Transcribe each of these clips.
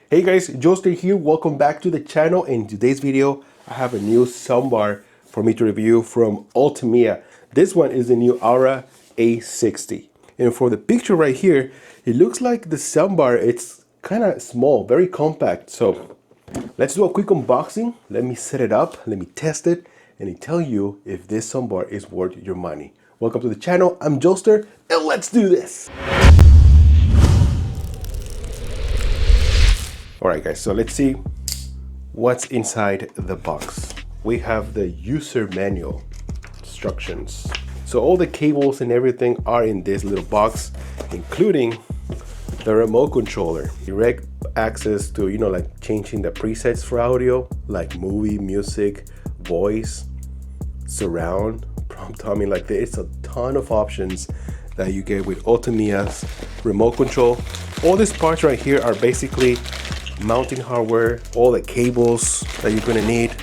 Hey guys, Joester here. Welcome back to the channel. In today's video, I have a new soundbar for me to review from Ultimea. This one is the new Aura A60. And for the picture right here, it looks like the soundbar, it's kind of small, very compact. So let's do a quick unboxing. Let me set it up, let me test it, and I'll tell you if this soundbar is worth your money. Welcome to the channel. I'm Joester, and let's do this. Alright guys, so let's see what's inside the box. We have the user manual instructions. So all the cables and everything are in this little box, including the remote controller. Direct access to, like changing the presets for audio, like movie, music, voice, surround, prompt. I mean, like there's a ton of options that you get with Ultimea's remote control. All these parts right here are basically mounting hardware, all the cables that you're gonna need.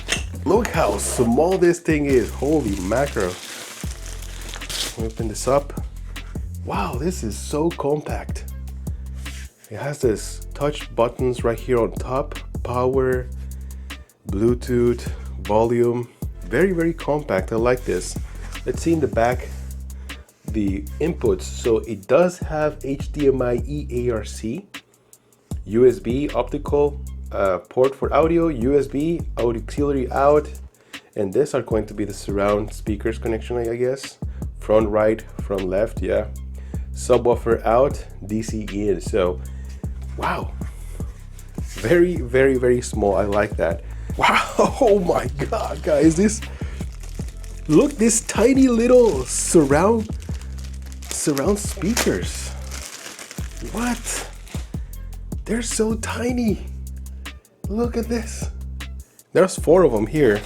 Look how small this thing is. Holy macro. Open this up. Wow, this is so compact. It has this touch buttons right here on top. Power, Bluetooth, volume. Very, very compact. I like this. Let's see in the back the inputs. So it does have HDMI eARC, USB optical port for audio, USB auxiliary out, and these are going to be the surround speakers connection, I guess. Front right, front left, yeah. Subwoofer out, DC in. So wow, very, very, very small. I like that. Wow, oh my god guys, look, this tiny little surround speakers. What? They're so tiny. Look at this. There's 4 of them here.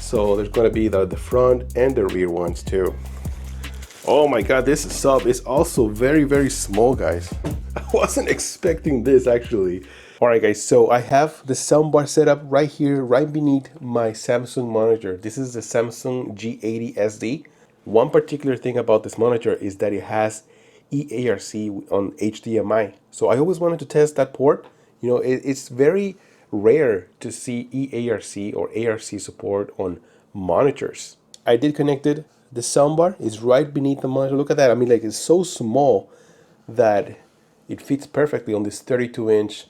So there's gonna be the front and the rear ones too. Oh my god, this sub is also very, very small, guys. I wasn't expecting this actually. Alright guys, so I have the soundbar set up right here, right beneath my Samsung monitor. This is the Samsung G80 SD. One particular thing about this monitor is that it has eARC on HDMI. So I always wanted to test that port. It's very rare to see eARC or ARC support on monitors. I did connect it. The soundbar is right beneath the monitor. Look at that. I mean, like, it's so small that it fits perfectly on this 32-inch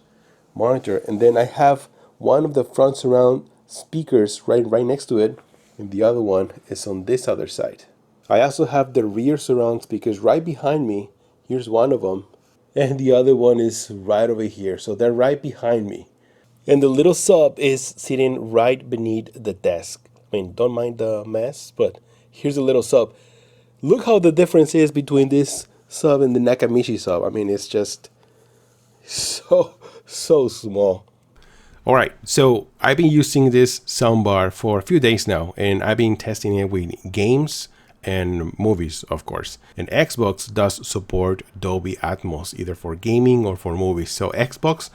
monitor. And then I have one of the front surround speakers right next to it, and the other one is on this other side. I also have the rear surround speakers right behind me. Here's one of them, and the other one is right over here. So they're right behind me. And the little sub is sitting right beneath the desk. I mean, don't mind the mess, but here's a little sub. Look how the difference is between this sub and the Nakamichi sub. I mean, it's just so small. All right, so I've been using this soundbar for a few days now, and I've been testing it with games and movies, of course. And Xbox does support Dolby Atmos, either for gaming or for movies. So Xbox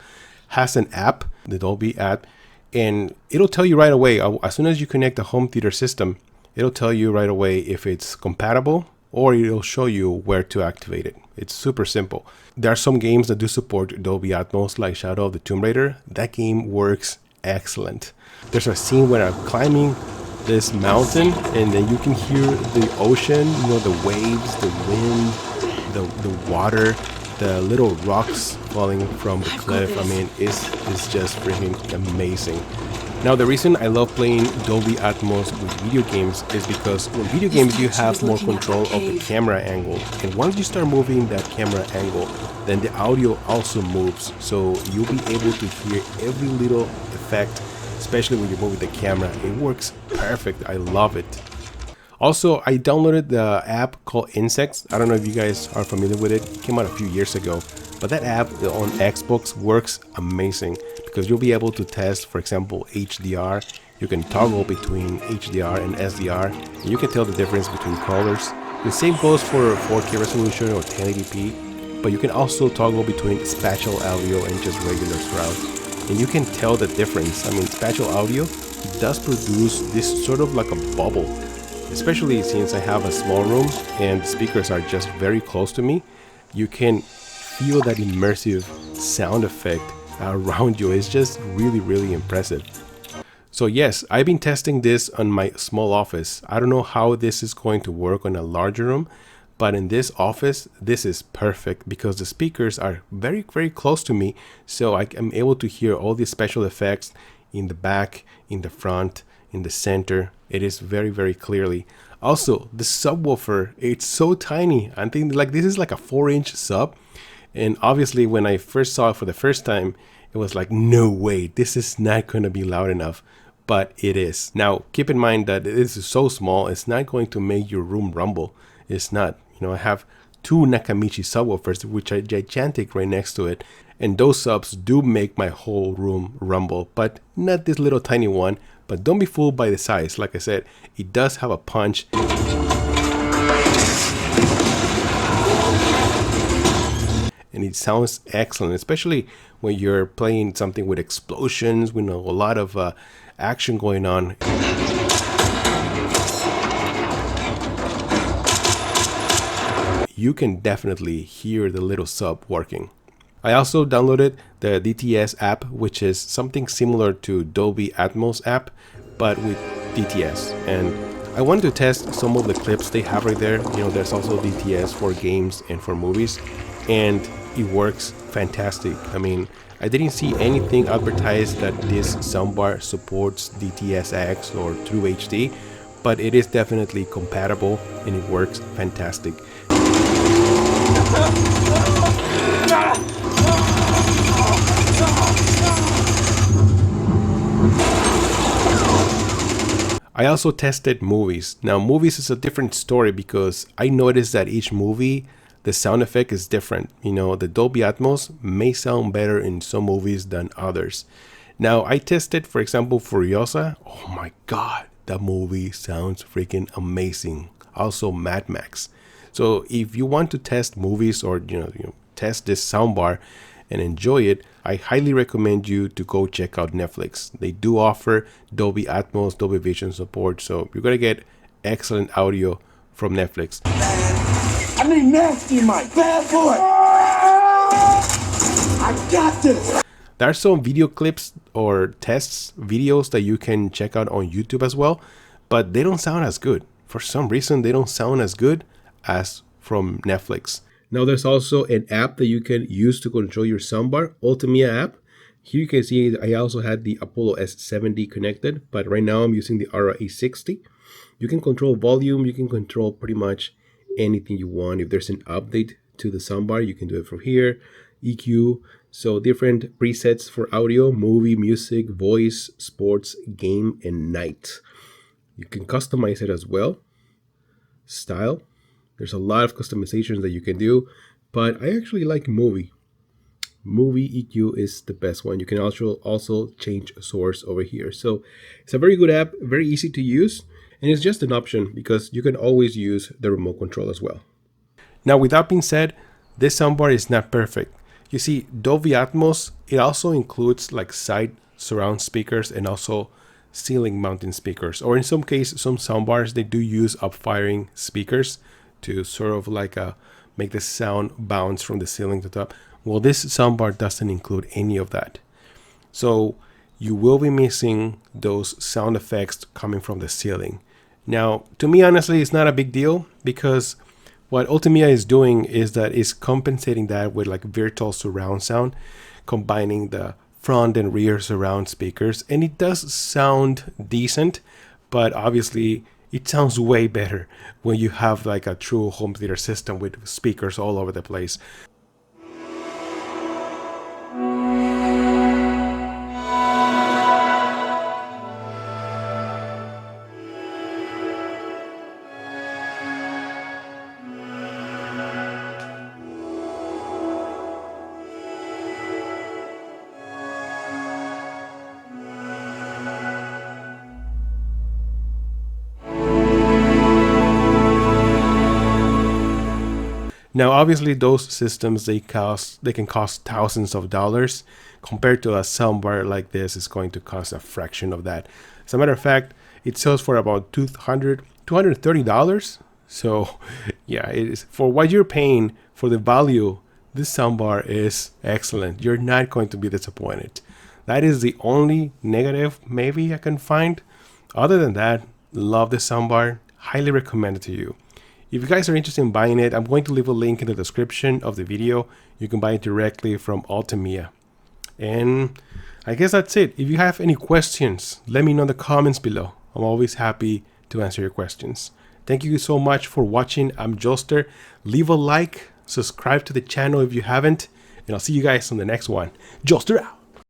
has an app, the Dolby app, and it'll tell you right away, as soon as you connect the home theater system, it'll tell you right away if it's compatible, or it'll show you where to activate it. It's super simple. There are some games that do support Dolby Atmos, like Shadow of the Tomb Raider. That game works excellent. There's a scene where I'm climbing this mountain, and then you can hear the ocean, the waves, the wind, the water, the little rocks falling from the cliff. I mean, it's just freaking amazing. Now, the reason I love playing Dolby Atmos with video games is because in video games you have more control of the camera angle, and once you start moving that camera angle, then the audio also moves, so you'll be able to hear every little effect, especially when you're moving the camera. It works perfect. I love it. Also, I downloaded the app called Insects. I don't know if you guys are familiar with it. It came out a few years ago, but that app on Xbox works amazing because you'll be able to test, for example, HDR. You can toggle between HDR and SDR, and you can tell the difference between colors. The same goes for 4K resolution or 1080p, but you can also toggle between spatial audio and just regular surround. And you can tell the difference. I mean, spatial audio does produce this sort of like a bubble, especially since I have a small room and the speakers are just very close to me. You can feel that immersive sound effect around you. It's just really, really impressive. So yes, I've been testing this on my small office. I don't know how this is going to work on a larger room, but in this office, this is perfect because the speakers are very, very close to me. So I am able to hear all these special effects in the back, in the front, in the center. It is very, very clearly. Also, the subwoofer, it's so tiny. I think like this is like a 4-inch sub. And obviously when I first saw it for the first time, it was like, no way, this is not going to be loud enough. But it is. Now, keep in mind that this is so small, it's not going to make your room rumble. It's not. You know, I have 2 Nakamichi subwoofers, which are gigantic right next to it. And those subs do make my whole room rumble, but not this little tiny one. But don't be fooled by the size. Like I said, it does have a punch. And it sounds excellent, especially when you're playing something with explosions, with a lot of action going on. You can definitely hear the little sub working. I also downloaded the DTS app, which is something similar to Dolby Atmos app, but with DTS. And I wanted to test some of the clips they have right there. You know, there's also DTS for games and for movies, and it works fantastic. I mean, I didn't see anything advertised that this soundbar supports DTS:X or True HD, but it is definitely compatible and it works fantastic. I also tested movies. Now, movies is a different story because I noticed that each movie, the sound effect is different. You know, the Dolby Atmos may sound better in some movies than others. Now, I tested, for example, Furiosa. Oh my God, that movie sounds freaking amazing. Also, Mad Max. So if you want to test movies or you know test this soundbar and enjoy it, I highly recommend you to go check out Netflix. They do offer Dolby Atmos, Dolby Vision support, so you're gonna get excellent audio from Netflix. I mean nasty, Mike, bad boy. I got this. There are some video clips or tests videos that you can check out on YouTube as well, but they don't sound as good. For some reason, they don't sound as good as from Netflix. Now there's also an app that you can use to control your soundbar, Ultimea app. Here you can see I also had the Apollo S70 connected, but right now I'm using the Aura A60. You can control volume, you can control pretty much anything you want. If there's an update to the soundbar, you can do it from here. EQ, so different presets for audio, movie, music, voice, sports, game, and night. You can customize it as well. Style. There's a lot of customizations that you can do, but I actually like movie. Movie EQ is the best one. You can also change source over here. So it's a very good app, very easy to use, and it's just an option because you can always use the remote control as well. Now, with that being said, this soundbar is not perfect. You see, Dolby Atmos, it also includes like side surround speakers and also ceiling mounted speakers, or in some cases, some soundbars, they do use up-firing speakers to sort of like make the sound bounce from the ceiling to top. Well, this soundbar doesn't include any of that. So you will be missing those sound effects coming from the ceiling. Now, to me, honestly, it's not a big deal because what Ultimea is doing is that it's compensating that with like virtual surround sound, combining the front and rear surround speakers. And it does sound decent, but obviously it sounds way better when you have like a true home theater system with speakers all over the place. Now, obviously, those systems they can cost thousands of dollars. Compared to a soundbar like this, is going to cost a fraction of that. As a matter of fact, it sells for about $230. So, yeah, it is for what you're paying for the value this soundbar is excellent. You're not going to be disappointed. That is the only negative maybe I can find. Other than that, love this soundbar. Highly recommend it to you. If you guys are interested in buying it, I'm going to leave a link in the description of the video. You can buy it directly from Ultimea. And I guess that's it. If you have any questions, let me know in the comments below. I'm always happy to answer your questions. Thank you so much for watching. I'm Joster. Leave a like, subscribe to the channel if you haven't, and I'll see you guys on the next one. Joster out.